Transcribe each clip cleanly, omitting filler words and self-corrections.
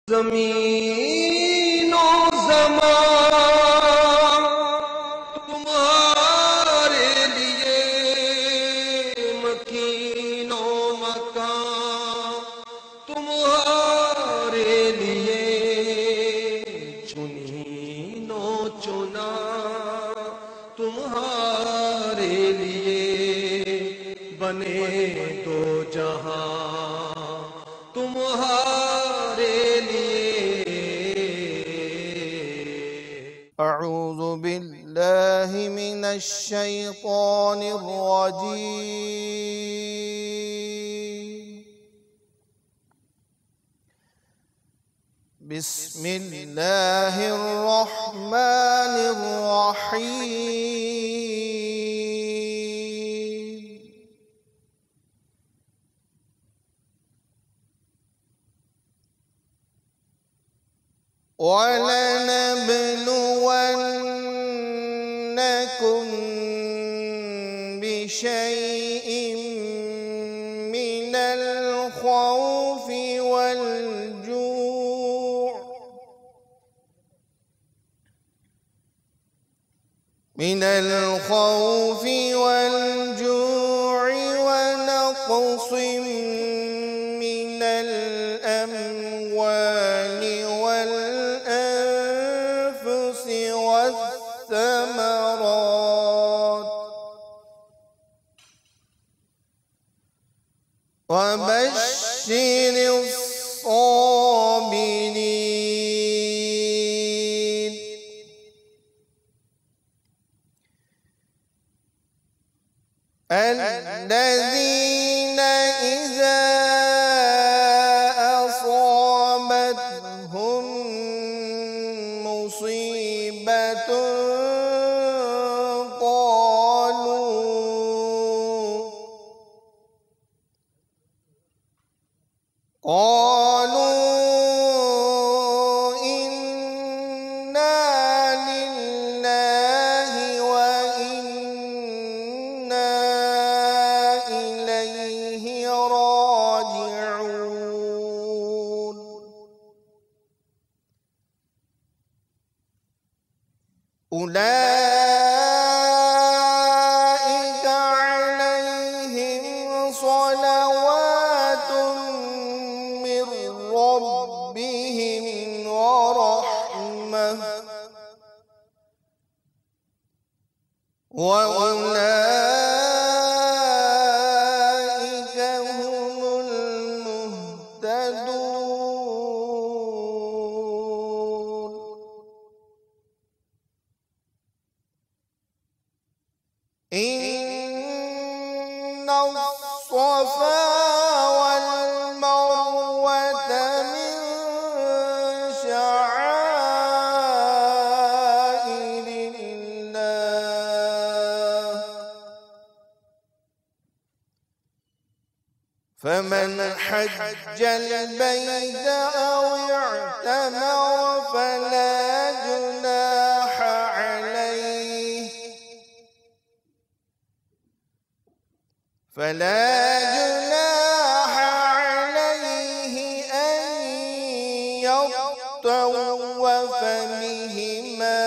زمین و زمان تمہارے لیے، مکین و مکان تمہارے لیے، چنین و چنا تمہارے لیے، بنے دو جہاں تمہارے لیے۔ اعوذ باللہ من الشیطان الرجیم، بسم اللہ الرحمن الرحیم۔ وَلَنَبْلُوَنَّكُمْ بِشَيْءٍ مِّنَ الْخَوْفِ وَالْجُوعِ وَنَقْصٍ مِّنَ الْأَمْوَالِ وَالْأَنفُسِ وَالثَّمَرَاتِ، وَبَشِّرِ الصَّابِرِينَ الَّذِينَ إِذَا أَصَابَتْهُم مُّصِيبَةٌ قالوا إِنَّا لِلَّهِ وَإِنَّا إِلَيْهِ راجعون۔ أولئك عليهم صلوات من ربهم ورحمة، وأولئك هم المهتدون۔ إن الصفا والمروة من شعائر الله، فمن حج البيت أو اعتمر فلا جناح عليه أن يطوف بهما،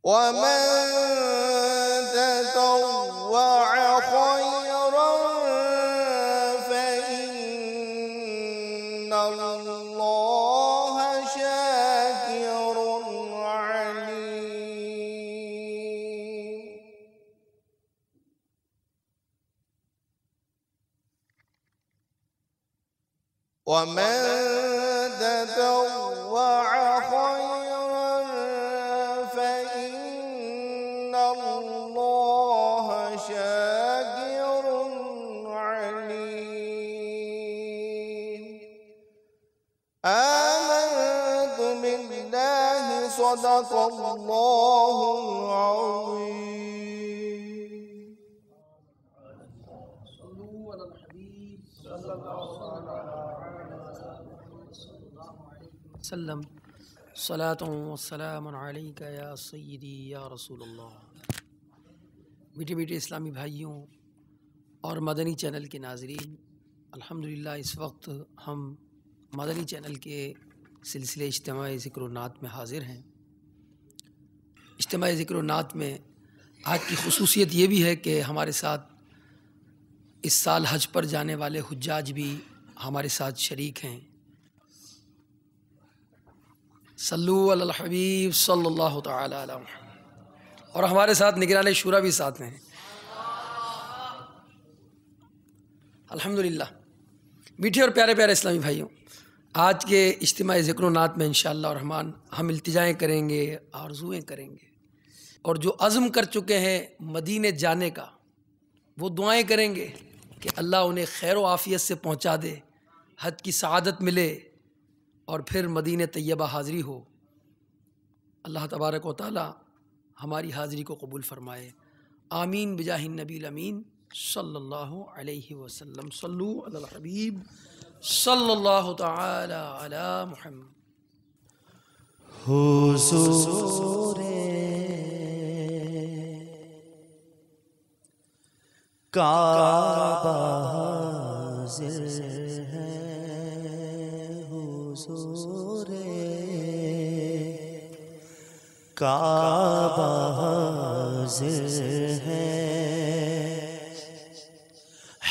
ومن تطوع خيرا فإن الله شاكر عليم۔ ومن تطوع خيرا فإن الله شاكر عليم۔ آمنت بالله، صدق الله العظيم۔ صلوا على الحبيب صلى الله عليه وسلم۔ صلاۃ و سلام علیک یا سیدی یا رسول اللہ۔ میٹھے میٹھے اسلامی بھائیوں اور مدنی چینل کے ناظرین، الحمدللہ اس وقت ہم مدنی چینل کے سلسلے اجتماع ذکر و نعت میں حاضر ہیں۔ اجتماع ذکر و نعت میں آج کی خصوصیت یہ بھی ہے کہ ہمارے ساتھ اس سال حج پر جانے والے حجاج بھی ہمارے ساتھ شریک ہیں۔ صلو علی الحبیب صلی اللہ تعالی علیہ وسلم۔ اور ہمارے ساتھ نگران شورا بھی ساتھ ہیں۔ الحمدللہ میٹھے اور پیارے پیارے اسلامی بھائیوں، آج کے اجتماع ذکر و نعت میں انشاءاللہ الرحمن ہم التجائیں کریں گے، آرزویں کریں گے، اور جو عزم کر چکے ہیں مدینے جانے کا وہ دعائیں کریں گے کہ اللہ انہیں خیر و عافیت سے پہنچا دے، حج کی سعادت ملے اور پھر مدینہ طیبہ حاضری ہو۔ اللہ تبارک و تعالی ہماری حاضری کو قبول فرمائے، آمین بجاہ النبی الامین صلی اللہ علیہ وسلم۔ صلو علی الحبیب صلی اللہ تعالی علی محمد۔ حضور کعبہ حاضر ہے، حضور کعبہ حاضر ہے،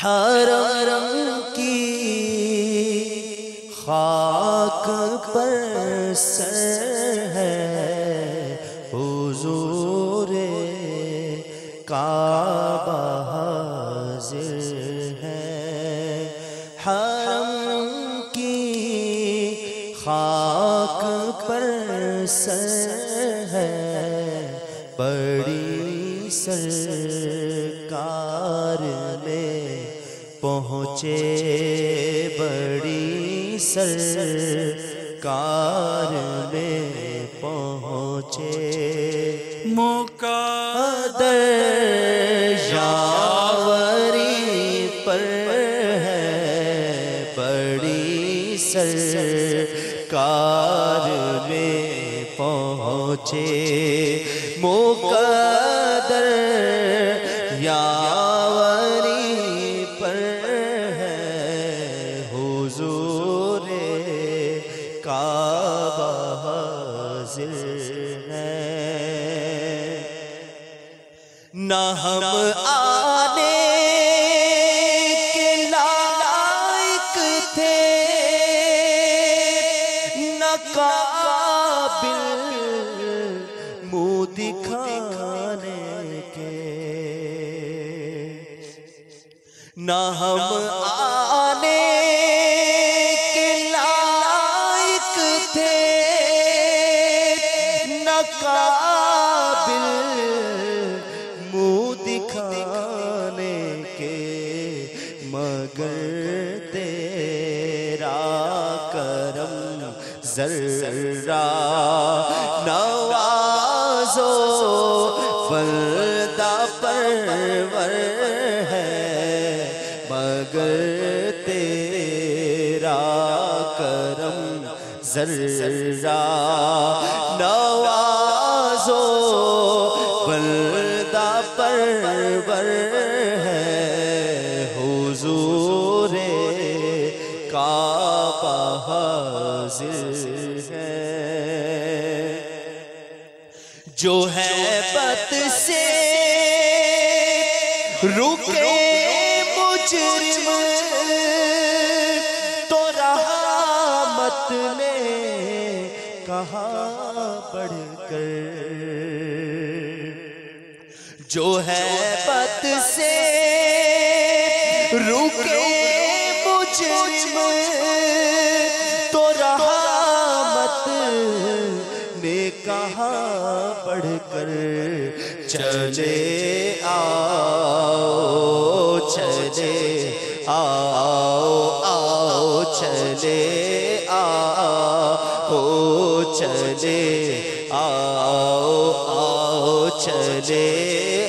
حرم کی خاک پر سر ہے، حضور کعبہ حاضر ہے، حرم کی خاک پر سر ہے، بڑی سرکار میں پہنچے، بڑی سرکار میں پہنچے، مقدر یاوری پر ہے، بڑی سرکار میں پہنچے، مقدر یاوری پر ہے، حضور کعبہ حاضر ہے، نہ ہم آنے کے لائق تھے، نہ قابل منہ دکھانے کے، نہ ہم آنے کے لائق تھے، نہ قابل منہ دکھانے کے، مگر تیرا کرم ذرہ نوازو بندہ پرور ہے، مگر تیرا کرم ذرہ نوازو بندہ پرور ہے، حضور کعبہ حاضر ہے، جو ہے بت سے رکے مجرم تو رحمت نے کہاں بڑھ کر، جو ہے بت سے رکے مجرم تو رحمت نے کہاں بڑھ کر، چلے آؤ چلے آؤ آؤ چلے آؤ چلے آؤ آؤ چلے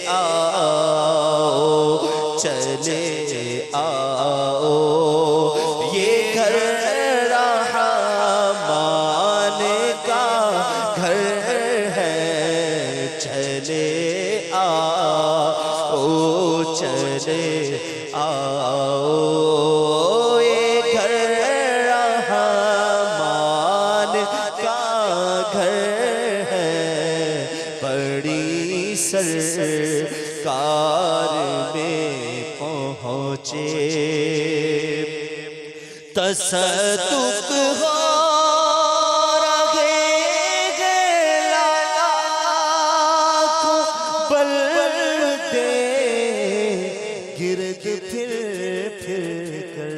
آؤ چلے آؤ، یہ گھر رحمان کا گھر ہے، چلے آؤ چلے آؤ، سرکار میں پہنچے تصدق ہو رہے لاکھوں بلدے گرد پھر کر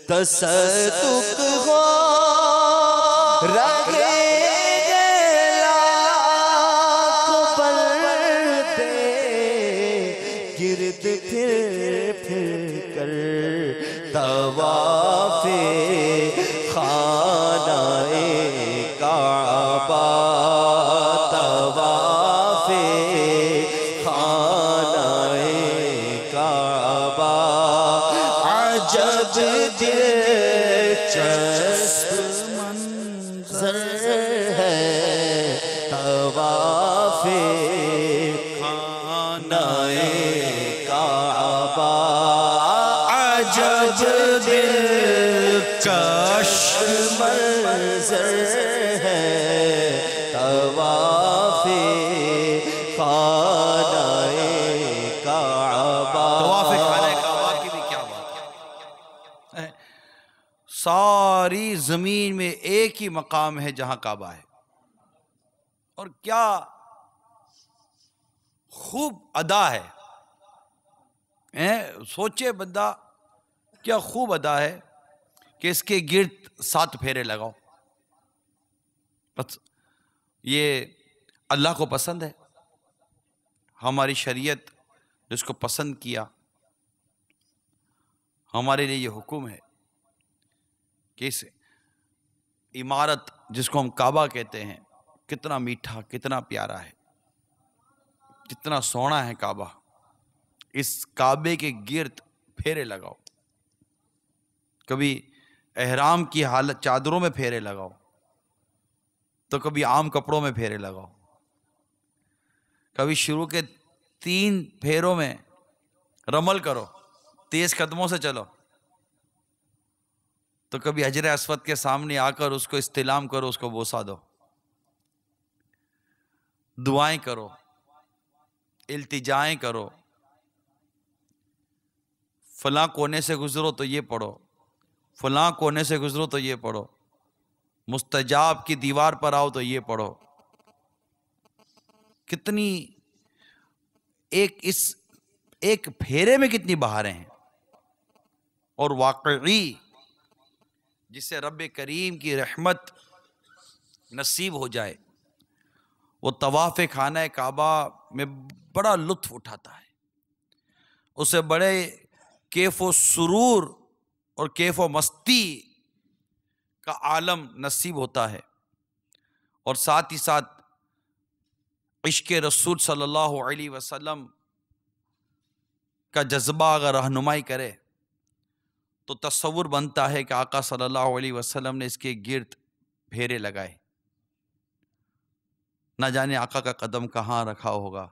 تصدق ہو رہے لاکھوں بلدے گرد پھر کر طواف خانہ کعبہ طواف خانہ کعبہ عجب دلچسپ منظر ہے طواف خانہ کعبہ عجب دلکش منظر ہے طواف خانہ کعبہ طواف خانہ کعبہ کی بھی کیا بات ہے، ساری زمین میں ایک ہی مقام ہے جہاں کعبہ ہے، اور کیا خوب ادا ہے، سوچے بندہ کیا خوب ادا ہے کہ اس کے گرد 7 پھیرے لگاؤ، بس یہ اللہ کو پسند ہے، ہماری شریعت جس کو پسند کیا، ہمارے لیے یہ حکم ہے کہ اس عمارت جس کو ہم کعبہ کہتے ہیں کتنا میٹھا کتنا پیارا ہے، کتنا سونا ہے کعبہ، اس کعبے کے گرد پھیرے لگاؤ، کبھی احرام کی حالت چادروں میں پھیرے لگاؤ تو کبھی عام کپڑوں میں پھیرے لگاؤ، کبھی شروع کے 3 پھیروں میں رمل کرو، تیز قدموں سے چلو، تو کبھی حجر اسود کے سامنے آ کر اس کو استلام کرو، اس کو بوسہ دو، دعائیں کرو، التجائیں کرو، فلاں کونے سے گزرو تو یہ پڑھو، فلاں کونے سے گزرو تو یہ پڑھو، مستجاب کی دیوار پر آؤ تو یہ پڑھو، کتنی ایک پھیرے میں کتنی بہاریں ہیں، اور واقعی جسے رب کریم کی رحمت نصیب ہو جائے وہ طواف خانہ کعبہ میں بڑا لطف اٹھاتا ہے، اسے بڑے کیف و سرور اور کیف و مستی کا عالم نصیب ہوتا ہے، اور ساتھ ہی ساتھ عشق رسول صلی اللہ علیہ وسلم کا جذبہ اگر رہنمائی کرے تو تصور بنتا ہے کہ آقا صلی اللہ علیہ وسلم نے اس کے گرد پھیرے لگائے، نہ جانے آقا کا قدم کہاں رکھا ہوگا،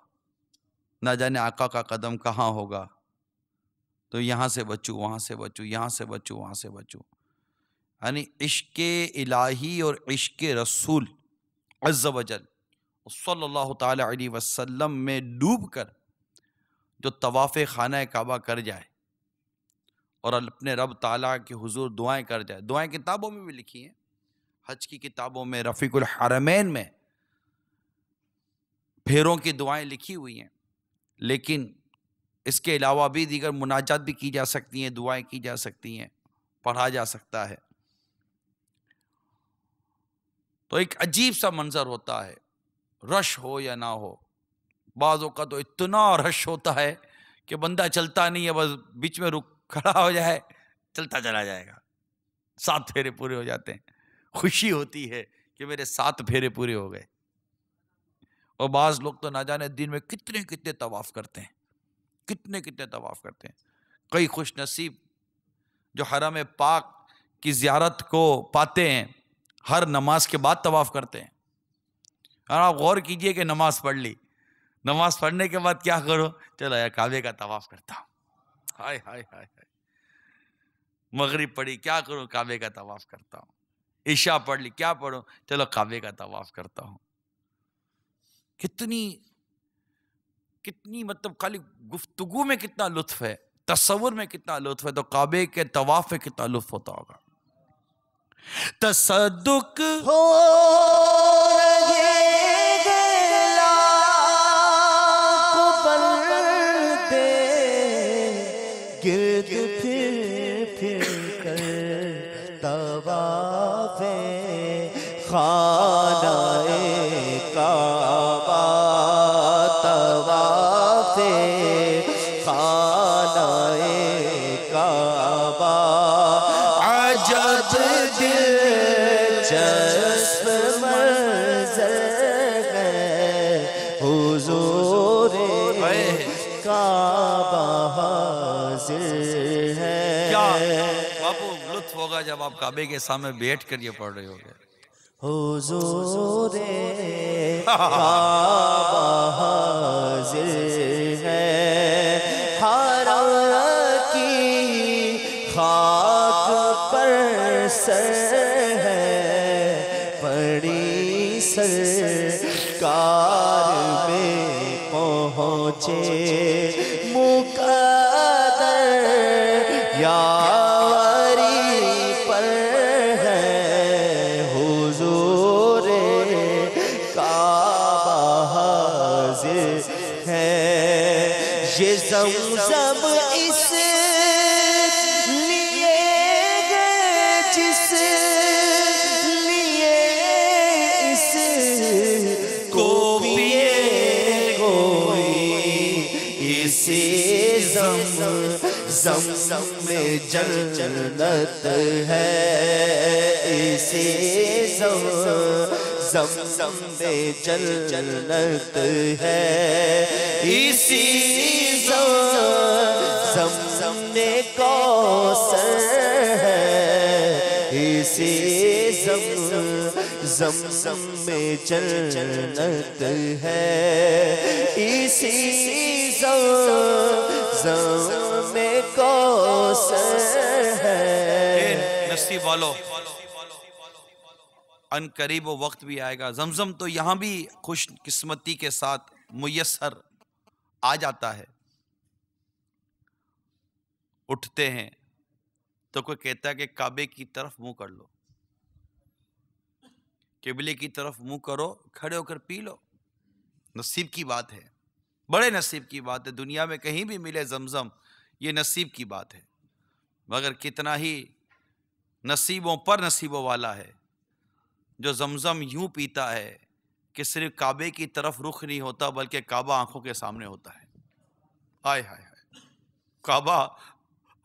نہ جانے آقا کا قدم کہاں ہوگا، تو یہاں سے بچوں وہاں سے بچوں، یہاں سے بچوں وہاں سے بچوں، یعنی عشق الہی اور عشق رسول عز و جل صلی اللہ تعالی علیہ وسلم میں ڈوب کر جو طواف خانہ کعبہ کر جائے اور اپنے رب تعالیٰ کے حضور دعائیں کر جائے، دعائیں کتابوں میں بھی لکھی ہیں، حج کی کتابوں میں، رفیق الحرمین میں پھیروں کی دعائیں لکھی ہوئی ہیں، لیکن اس کے علاوہ بھی دیگر مناجات بھی کی جا سکتی ہیں، دعائیں کی جا سکتی ہیں، پڑھا جا سکتا ہے، تو ایک عجیب سا منظر ہوتا ہے، رش ہو یا نہ ہو، بعضوں کا تو اتنا رش ہوتا ہے کہ بندہ چلتا نہیں ہے، بس بیچ میں رک کھڑا ہو جائے چلتا چلا جائے گا، 7 پھیرے پورے ہو جاتے ہیں، خوشی ہوتی ہے کہ میرے 7 پھیرے پورے ہو گئے، اور بعض لوگ تو نہ جانے دن میں کتنے کتنے طواف کرتے ہیں، کتنے کتنے طواف کرتے ہیں، کئی خوش نصیب جو حرم پاک کی زیارت کو پاتے ہیں ہر نماز کے بعد طواف کرتے ہیں، اور آپ غور کیجئے کہ نماز پڑھ لی، نماز پڑھنے کے بعد کیا کرو، چلو یا کعبے کا طواف کرتا ہوں، ہائے ہائے ہائے ہائے، مغرب پڑھی کیا کروں، کعبے کا طواف کرتا ہوں، عشاء پڑھ لی کیا پڑھوں، چلو کعبے کا طواف کرتا ہوں، کتنی مطلب خالی گفتگو میں کتنا لطف ہے، تصور میں کتنا لطف ہے، تو کعبے کے طواف میں کتنا لطف ہوتا ہوگا۔ تصدق ہو رہے گلا کو بندے گرد پھر کر طواف خانہ کعبہ، طواف خانہ کعبہ، عجب دلچسپ منظر ہے، حضور کعبہ حاضر ہے۔ کیا باپو لطف ہوگا جب آپ کعبے کے سامنے بیٹھ کر یہ پڑھ رہے ہوگے۔ حضور کعبہ حاضر ہے، حرم کی خاک پر سر ہے پڑی، سرکار میں پہنچے مقدر یاوری پر ہے، حضور کعبہ حاضر ہے۔ یہ زمزم اس لیے گئے جس لیے اس کو پیے کوئی، اسی زمزم میں جنت ہے، اسی زمزم میں جنت ہے، اسی زمزم میں کوثر ہے، اسی زمزم میں جنت ہے، اسی زمزم میں کوثر ہے۔ نصیب والو، ان قریب وہ وقت بھی آئے گا، زمزم تو یہاں بھی خوش قسمتی کے ساتھ میسر آ جاتا ہے۔ اٹھتے ہیں تو کوئی کہتا ہے کہ کعبے کی طرف منہ کر لو، قبلے کی طرف منہ کرو، کھڑے ہو کر پی لو۔ نصیب کی بات ہے، بڑے نصیب کی بات ہے، دنیا میں کہیں بھی ملے زمزم، یہ نصیب کی بات ہے۔ مگر کتنا ہی نصیبوں پر نصیبوں والا ہے جو زمزم یوں پیتا ہے کہ صرف کعبے کی طرف رخ نہیں ہوتا بلکہ کعبہ آنکھوں کے سامنے ہوتا ہے۔ آئے ہائے ہائے، کعبہ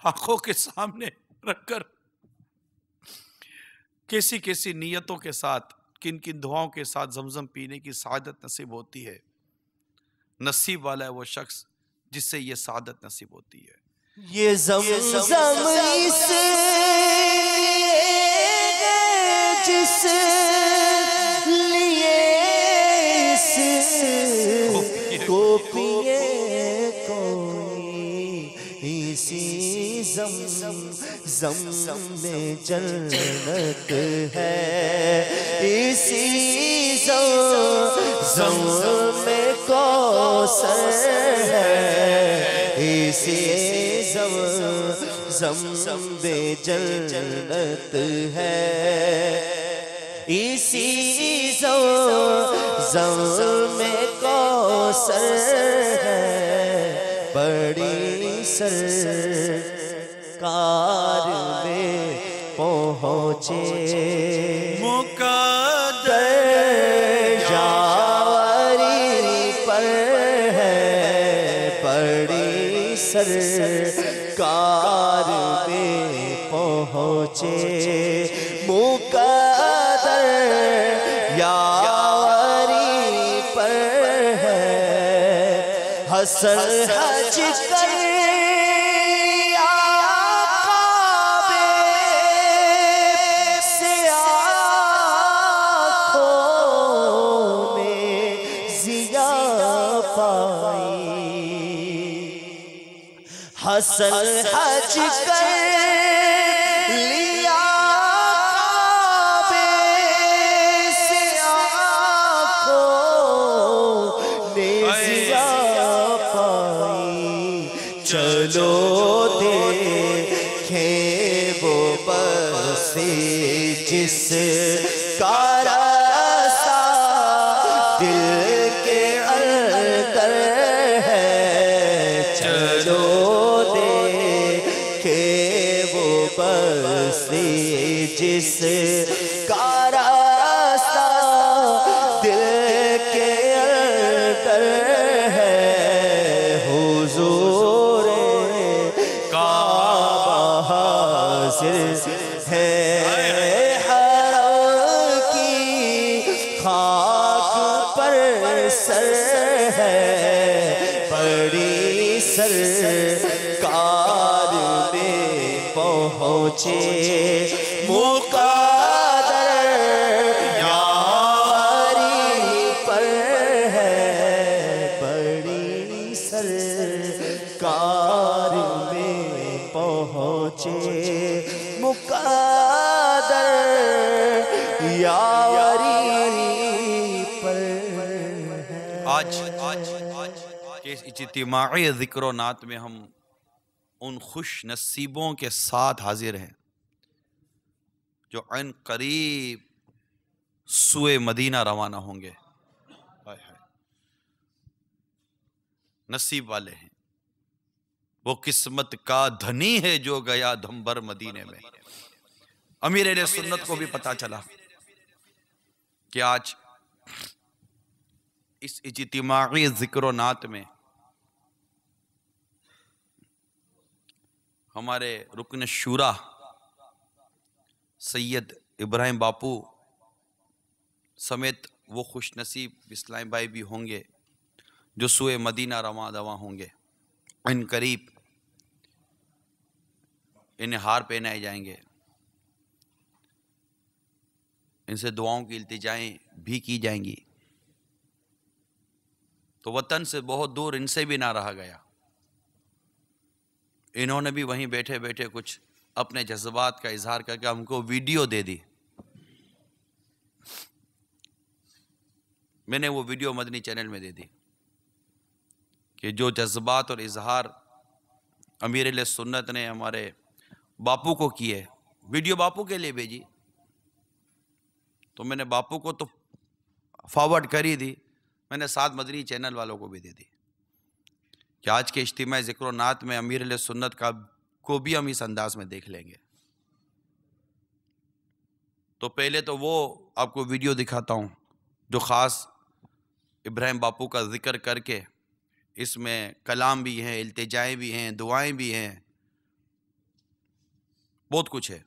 آنکھوں کے سامنے رکھ کر کیسی کیسی نیتوں کے ساتھ، کن کن دعاؤں کے ساتھ زمزم پینے کی سعادت نصیب ہوتی ہے۔ نصیب والا ہے وہ شخص جس سے یہ سعادت نصیب ہوتی ہے۔ یہ زمزم اس جس لیے اس کو پیے کوئی، اسی زمزم میں جنت ہے، اسی زمزم میں کوثر ہے، اسی زمزم میں جنت ہے، اسی زمزم میں کوثر ہے، بڑی سرکار میں پہنچے مقدر یاوری پر ہے، بڑی سرکار میں پہنچے مقدر یاوری پر ہے، حسن حج کر حسن حج کر لیا کعبے سے آنکھوں دل کے اندر ہے، چلو دیکھے وہ بستی جس کا راستہ دل کے اندر ہے، حضور کعبہ حاضر ہے، حرم کی خاک پر سر ہے، بڑی سرکار میں پہنچے مقدر یاری پر ہے، بڑی سرکار میں پہنچے مقدر یاری پر ہے۔ آج کے اس اجتماعی ذکر و نعت میں ہم ان خوش نصیبوں کے ساتھ حاضر ہیں جو عین قریب سوئے مدینہ روانہ ہوں گے۔ نصیب والے ہیں، وہ قسمت کا دھنی ہے جو گیا دھم بھر مدینے میں۔ امیر اہل سنت کو بھی پتا چلا کہ آج اس اجتماعی ذکر و نعت میں ہمارے رکن شورا سید ابراہیم باپو سمیت وہ خوش نصیب اسلام بھائی بھی ہوں گے جو سوئے مدینہ رواں دواں ہوں گے۔ ان قریب انہیں ہار پہنائے جائیں گے، ان سے دعاؤں کی التجائیں بھی کی جائیں گی، تو وطن سے بہت دور ان سے بھی نہ رہا گیا۔ انہوں نے بھی وہیں بیٹھے بیٹھے کچھ اپنے جذبات کا اظہار کر کے ہم کو ویڈیو دے دی۔ میں نے وہ ویڈیو مدنی چینل میں دے دی کہ جو جذبات اور اظہار امیر اہل سنت نے ہمارے باپو کو کیے، ویڈیو باپو کے لیے بھیجی، تو میں نے باپو کو تو فارورڈ کر ہی دی، میں نے ساتھ مدنی چینل والوں کو بھی دے دی کہ آج کے اجتماع ذکر و نعت میں امیر اہل سنت کو بھی ہم اس انداز میں دیکھ لیں گے۔ تو پہلے تو وہ آپ کو ویڈیو دکھاتا ہوں جو خاص ابراہیم باپو کا ذکر کر کے اس میں کلام بھی ہیں، التجائیں بھی ہیں، دعائیں بھی ہیں، بہت کچھ ہے۔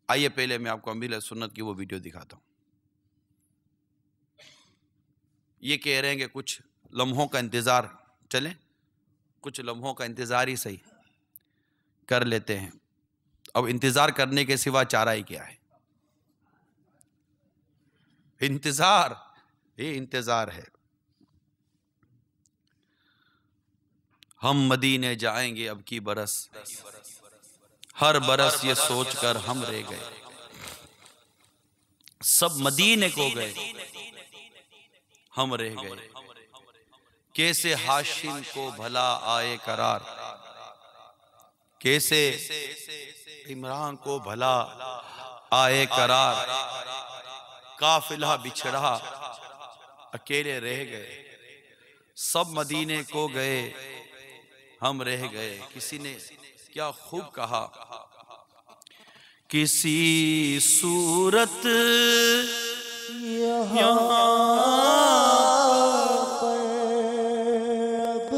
آئیے پہلے میں آپ کو امیر سنت کی وہ ویڈیو دکھاتا ہوں۔ یہ کہہ رہے ہیں کہ کچھ لمحوں کا انتظار، چلیں کچھ لمحوں کا انتظار ہی صحیح کر لیتے ہیں۔ اب انتظار کرنے کے سوا چارہ ہی کیا ہے؟ انتظار، یہ انتظار ہے۔ ہم مدینے جائیں گے اب کی برس، ہر برس یہ سوچ کر ہم رہ گئے، سب مدینے کو گئے ہم رہ گئے، کیسے ہاشم کو بھلا آئے قرار، کیسے عمران کو بھلا آئے قرار، قافلہ بچھڑا اکیلے رہ گئے، سب مدینے کو گئے ہم رہ گئے۔ کسی نے کیا خوب کہا، کسی صورت یہاں پر اب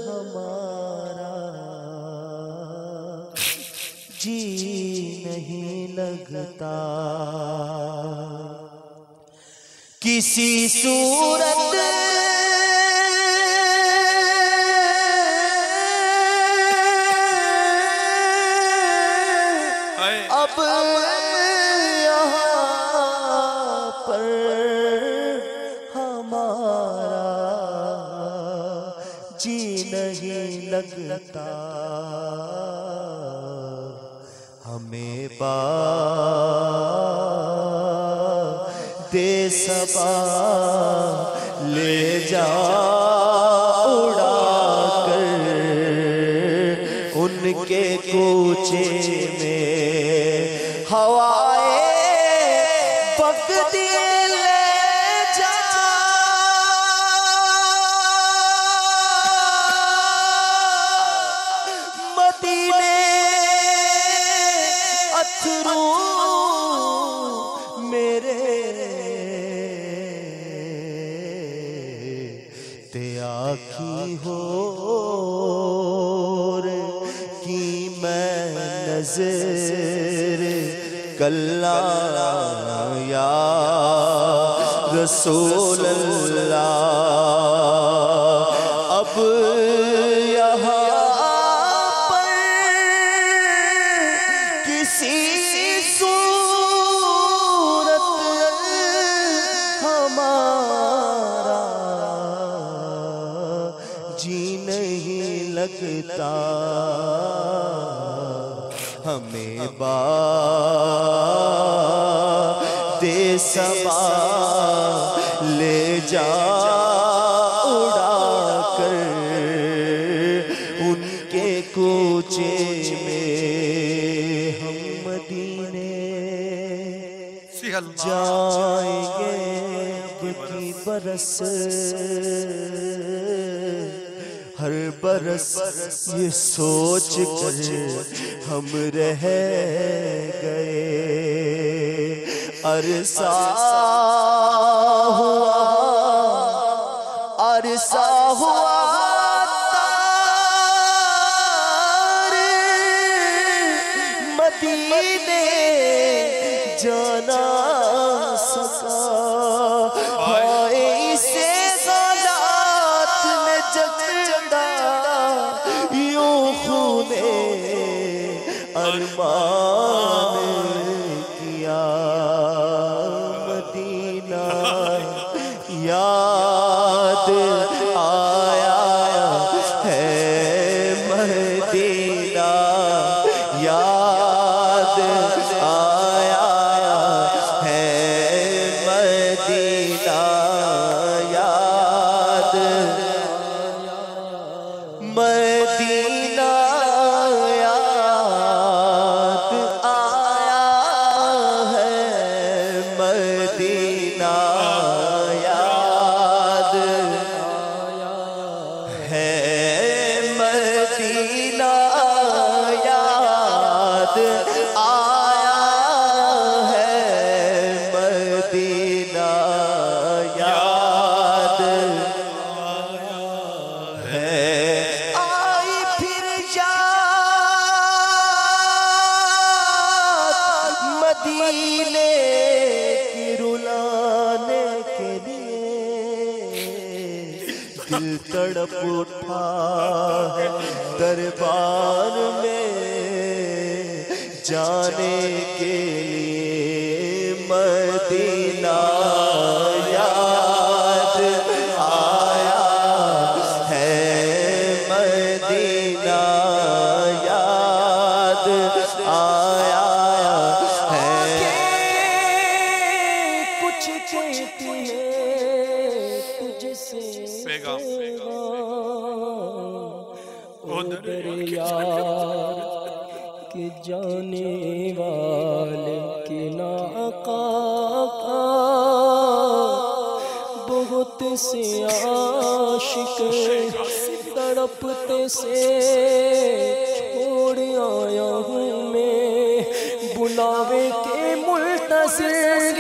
ہمارا جی نہیں لگتا، کسی صورت اب یہاں پر ہمارا جی نہیں لگتا، ہمیں دے صبا لے جا اڑا کر ان کے کوچے میں، ہوائے بغدی لے تو میرے تے آکھی ہو کی میں نظر کلا یا رسول اللہ اب یہاں پر کسی صورت ہمارا جی نہیں لگتا ہمیں دے سبا لے جا اڑا کر ان کے کوچے میں ہم مدینے جائیں گے اب کی برس ہر برس یہ سوچ کر ہم رہ گئے عرصہ ہوا تار مدینے جانا سکا ہائے اسے غلط میں جگڑا یوں خونے ارمان کیا مدینہ یاد آیا ہے مدینہ یاد آیا ہے مدینہ یاد مدینہ یاد آیا ہے مدینہ یاد ہے مدینہ یاد آیا ہے مدینہ یاد ہے آئی پھر مدینے کی رلانے کے لیے دل تڑپ اٹھا ہے دربار میں جانے کے لیے مدینہ یاد آیا ہے مدینہ یاد آیا ہے کچھ کہتی ہے تجھ سے یار کہ جانے والے کے ناقا بہت سے عاشق تڑپتے سے چھوڑ آیا ہوں میں بلاوے کے منتظر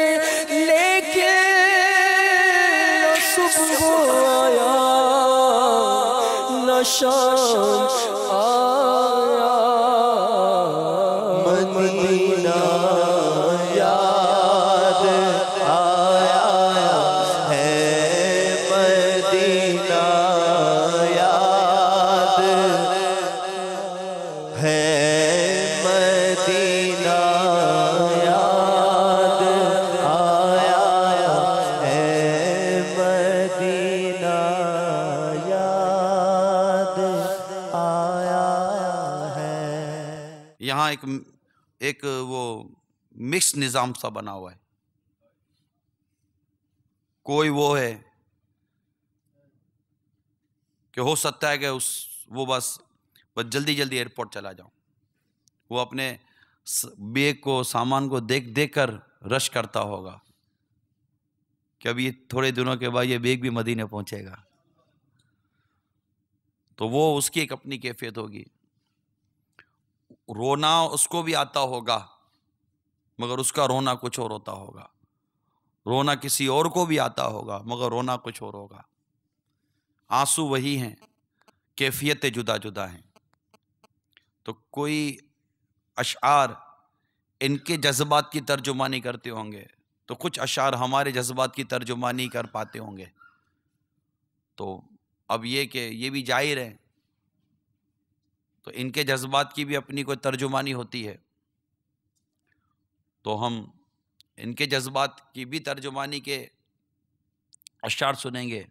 لیکن نہ صبح آیا نہ شام آیا مدینہ یاد آیا ہے مدینہ یاد ہے مدینہ یاد آیا ہے مدینہ یاد آیا ہے یہاں ایک وہ مکس نظام سا بنا ہوا ہے. کوئی وہ ہے کہ ہو سکتا ہے کہ وہ بس جلدی جلدی ایئرپورٹ چلا جاؤں. وہ اپنے بیگ کو سامان کو دیکھ کر رش کرتا ہوگا کہ ابھی تھوڑے دنوں کے بعد یہ بیگ بھی مدینے پہنچے گا. تو وہ اس کی ایک اپنی کیفیت ہوگی. رونا اس کو بھی آتا ہوگا مگر اس کا رونا کچھ اور ہوتا ہوگا، رونا کسی اور کو بھی آتا ہوگا مگر رونا کچھ اور ہوگا۔ آنسو وہی ہیں، کیفیتیں جدا جدا ہیں۔ تو کوئی اشعار ان کے جذبات کی ترجمانی کرتے ہوں گے تو کچھ اشعار ہمارے جذبات کی ترجمانی کر پاتے ہوں گے۔ تو اب یہ کہ یہ بھی جائر ہے، تو ان کے جذبات کی بھی اپنی کوئی ترجمانی ہوتی ہے، تو ہم ان کے جذبات کی بھی ترجمانی کے اشعار سنیں گے،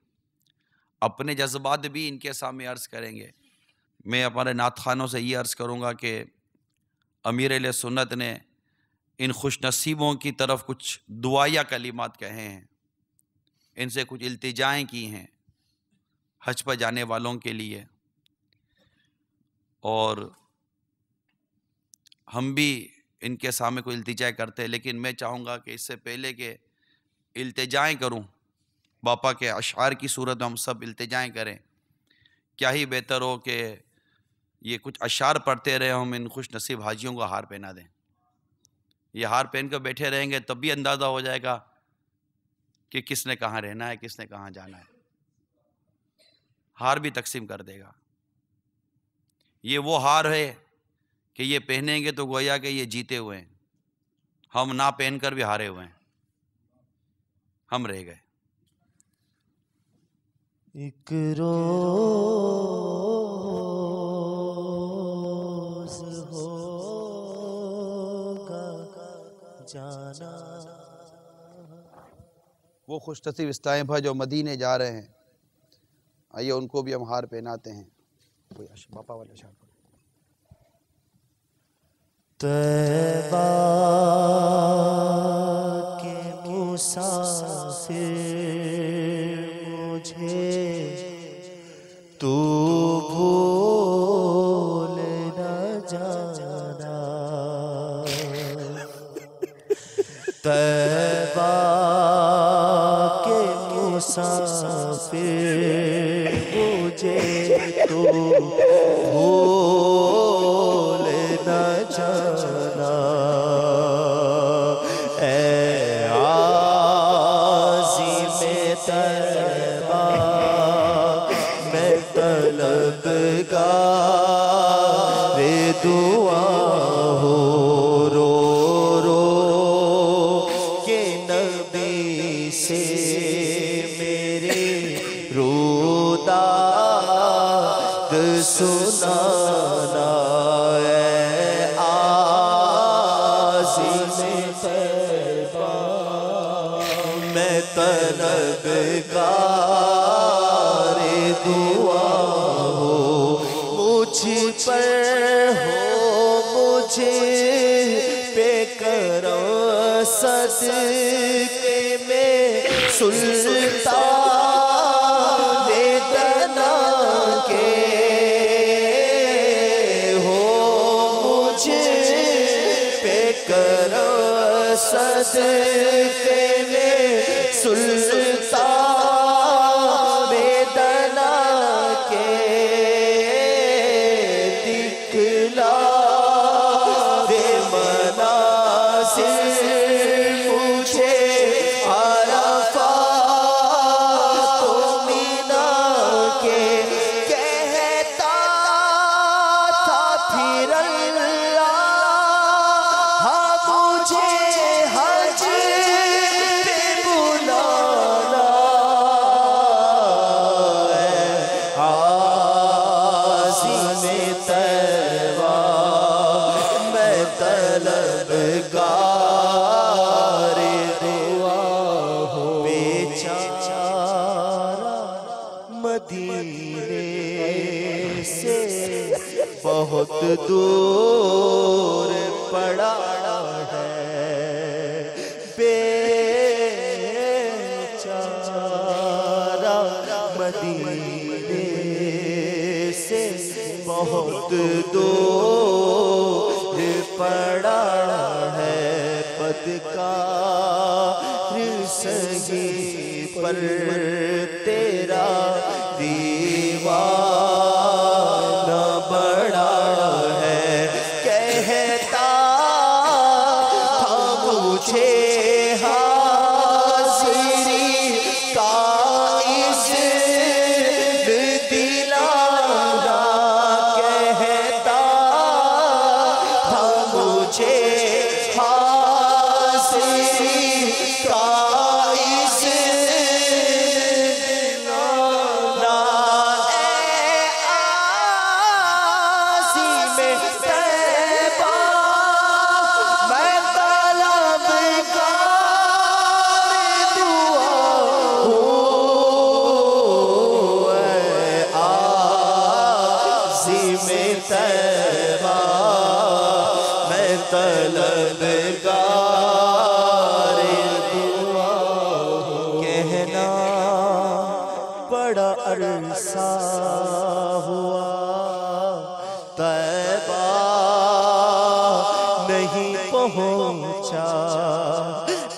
اپنے جذبات بھی ان کے سامنے عرض کریں گے۔ میں ہمارے نعت خوانوں سے یہ عرض کروں گا کہ امیر اہل سنت نے ان خوش نصیبوں کی طرف کچھ دعائیہ کلمات کہے ہیں، ان سے کچھ التجائیں کی ہیں حج پر جانے والوں کے لیے، اور ہم بھی ان کے سامنے کوئی التجا کرتے ہیں، لیکن میں چاہوں گا کہ اس سے پہلے کہ التجائیں کروں، باپا کے اشعار کی صورت میں ہم سب التجائیں کریں۔ کیا ہی بہتر ہو کہ یہ کچھ اشعار پڑھتے رہے، ہم ان خوش نصیب حاجیوں کو ہار پہنا دیں۔ یہ ہار پہن کر بیٹھے رہیں گے تب بھی اندازہ ہو جائے گا کہ کس نے کہاں رہنا ہے، کس نے کہاں جانا ہے، ہار بھی تقسیم کر دے گا۔ یہ وہ ہار ہے کہ یہ پہنیں گے تو گویا کہ یہ جیتے ہوئے ہیں، ہم نہ پہن کر بھی ہارے ہوئے ہیں، ہم رہ گئے۔ ایک روز ہوگا جانا۔ وہ خوش نصیب اسلام بھائی جو مدینے جا رہے ہیں، آئیے ان کو بھی ہم ہار پہناتے ہیں۔ کوئی باپا والا اشعار پڑھیں۔ طیبہ کے مسافر مجھے تو بھول نہ جانا، طیبہ کے مسافر مجھے تو بھول نہ جانا، اے عازم طیبہ میں طلبگار دعا ہو، رو رو کے نبی سے میرے روداد سنانا، اے عازم طیبہ میں طلبگار دعا ہو، مجھ پر ہو مجھ پہ کرم صدقے میں سلطان دنا کے ہو، مجھ پہ کرم صدقے میں سلطان دنا کے، دکھلا دے مناظر مجھے عرفات و مینا کے، کہتا تھا پھر اللہ مجھے حج پہ بلانا، عازم طیبہ میں طلبگار دعا ہو، بیچارہ مدینے سے بہت دور پڑا ہے، بیچارہ مدینے سے بہت دور پڑا ہے، بدکار سہی پر تیرا دیوانہ بڑا ہے، کہتا تھا طلبگار دعا کہنا بڑا عرصہ ہوا طیبہ نہیں پہنچا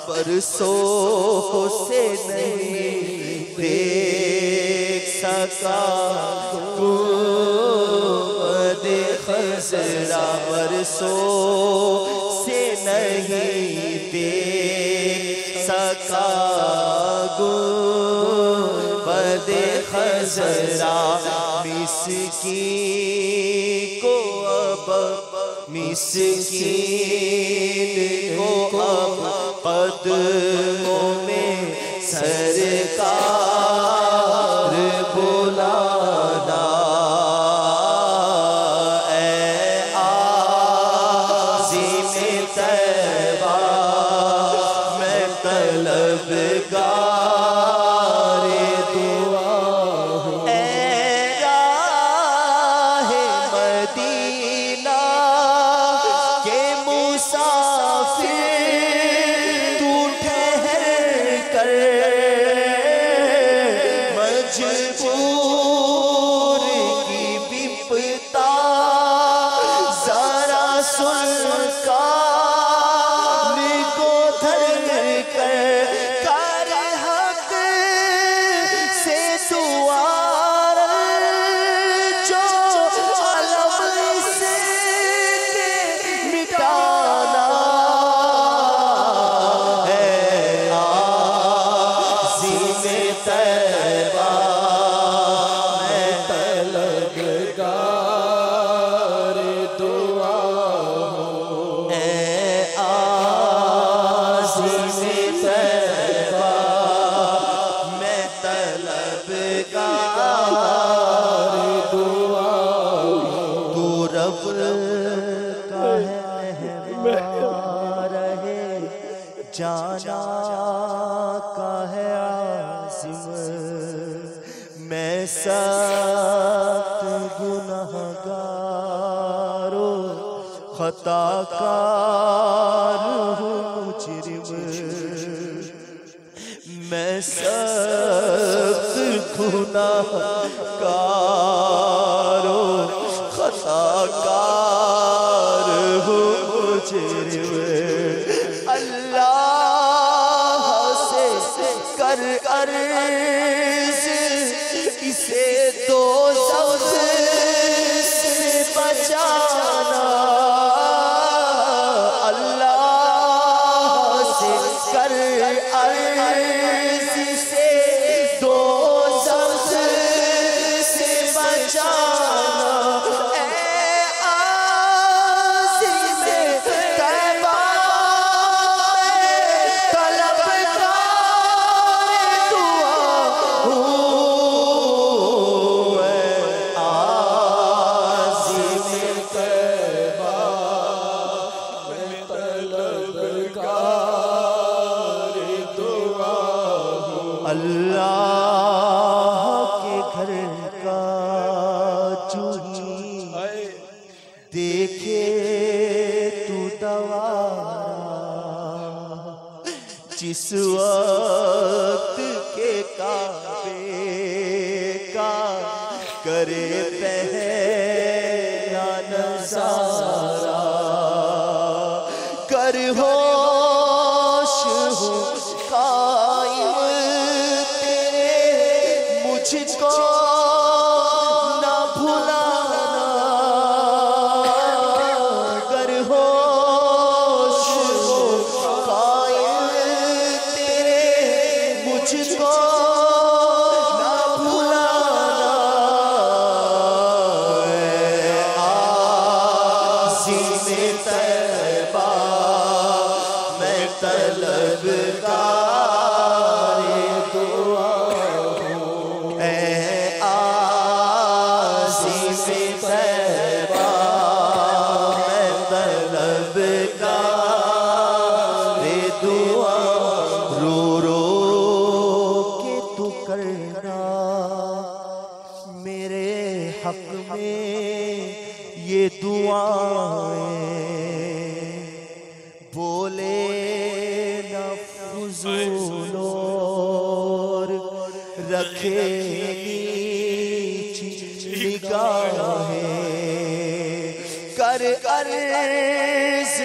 برسوں سے نہیں دیکھ سکا گنبد خضرا برسوں سے نہیں دیکھ سکا گنبد خضرا مسکین کو اب مسکین کو اب قدموں میں سرکار بلانا اے عظیم طیبہ میں طلبگار دعا ہوں اے راہ مدینہ کے مسافر تو ٹھہر کر مجبور کی بپتا ذرا سن کان کو دھر کر کر حق سے دعا جو علم سے مٹانا ہے عظیم طیبہ میں طلبگار دعا ہوں اے عظیم طیبہ میں طلبگار دعا ہوں تو رب کا ہے مہمان رہے جانا کا ہے عازم میں سخت گناہگار و خطا کار ہوں مجرم میں سخت گناہگار و خطا کار ہوں مجرم اللہ سے کر عرض اسے دوزخ سے بچانا اللہ سے کر عرض اسے دوزخ سے بچانا اے عظیم طیبہ طلبگار دعا ہوں اے عظیم طیبہ میں طلبگار دعا ہوں اللہ کے گھر کا چوہی دیکھے تو دوارا جس وقت کے کعبے کا کرے پہلا نظارہ کر ہوش ہو قائم تیرے مجھ کو نہ بھلانا کر ہوش ہو قائم تیرے مجھ کو نہ بھلانا اے عظیم طیبہ میں طلبگار دعا ہوں اے عظیم طیبہ میں طلبگار دعا رو رو کے تو کرنا میرے حق میں یہ دعائیں فضول اور رکھے نیچی نگاہیں کر عرض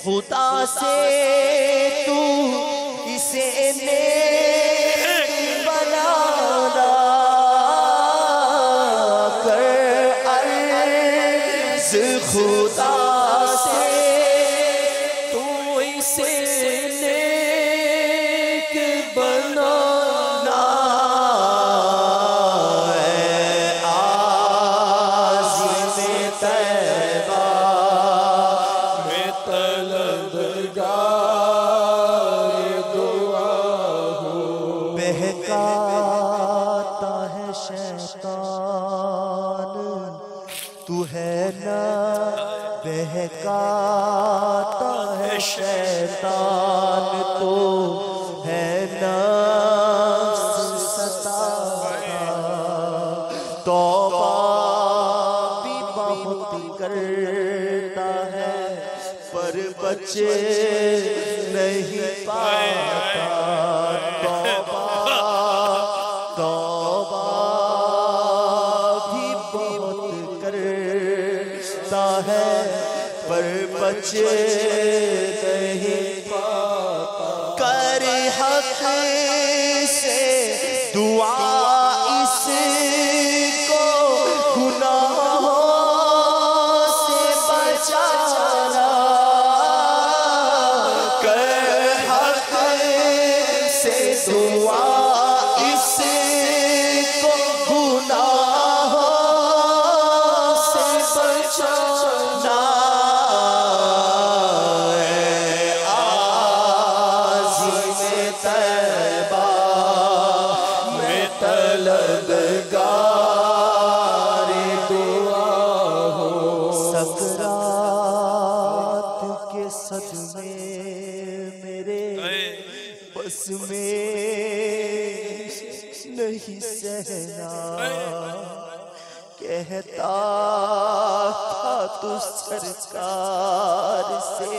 خدا سے تو اسے نیک بنانا کر عرض خدا سے تو اسے نیک بنانا عازم طیبہ میں طلبگار دعا ہوں بہکاتا ہے شیطان تو ہے نا بہکاتا ہے شیطان تو ہے نفس ستاتا توبہ بھی بہت کرتا ہے پر بچ نہیں پاتا توبہ بھی بہت کرتا ہے پر بچ نہیں پاتا کر حق سے دعا اس کو گناہوں سے بچانا کر حق سے دعا اس کو گناہوں سے بچانا عازم طیبہ میں طلبگار دعا ہوں سکرات کے صدمے میرے بس میں نہیں سہنا کہتا تھا تو سرکار سے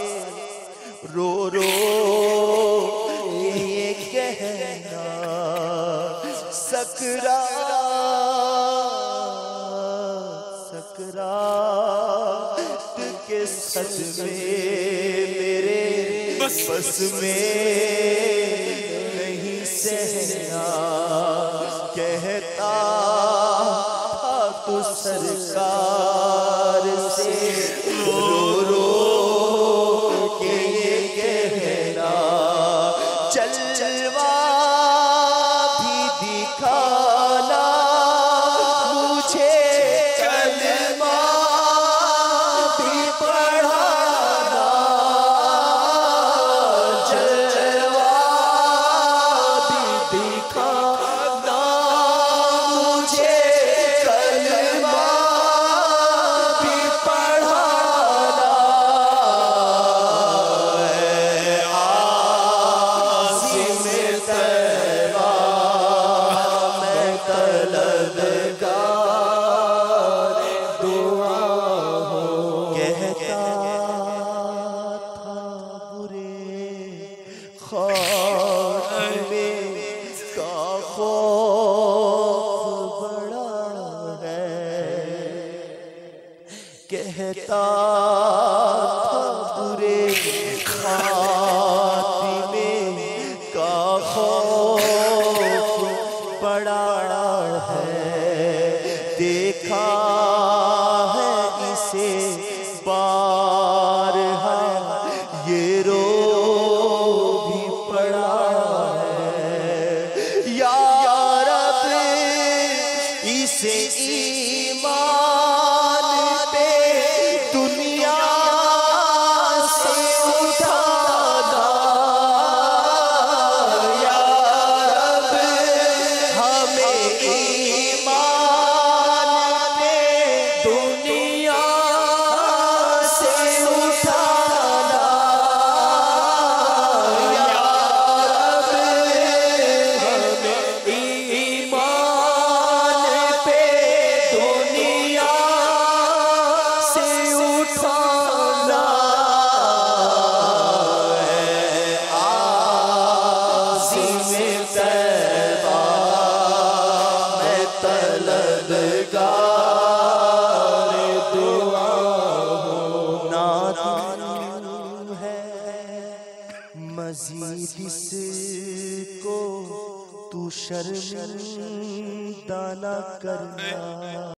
رو رو یہ کہنا سکرات کے صدمے میرے بس میں نہیں سہنا کہتا تھا تو سرکار سے رو رو کے یہ کہنا جلوہ بھی دکھانا مجھے کلمہ بھی پڑھانا جلوہ بھی دکھانا مجھے کلمہ بھی پڑھانا عازم طیبہ میں طلبگار دعا ہوں کہتا تھا برے خاتمے کا خوف بڑا ہے کہتا تھا برے خاتمے کا خوف بڑا ہے دیکھا ہے اسے بار ہے یہ رو بھی پڑا ہے یا رب اسے ایمان پہ دنیا مزید اس کو تو شرمندہ نہ کرنا.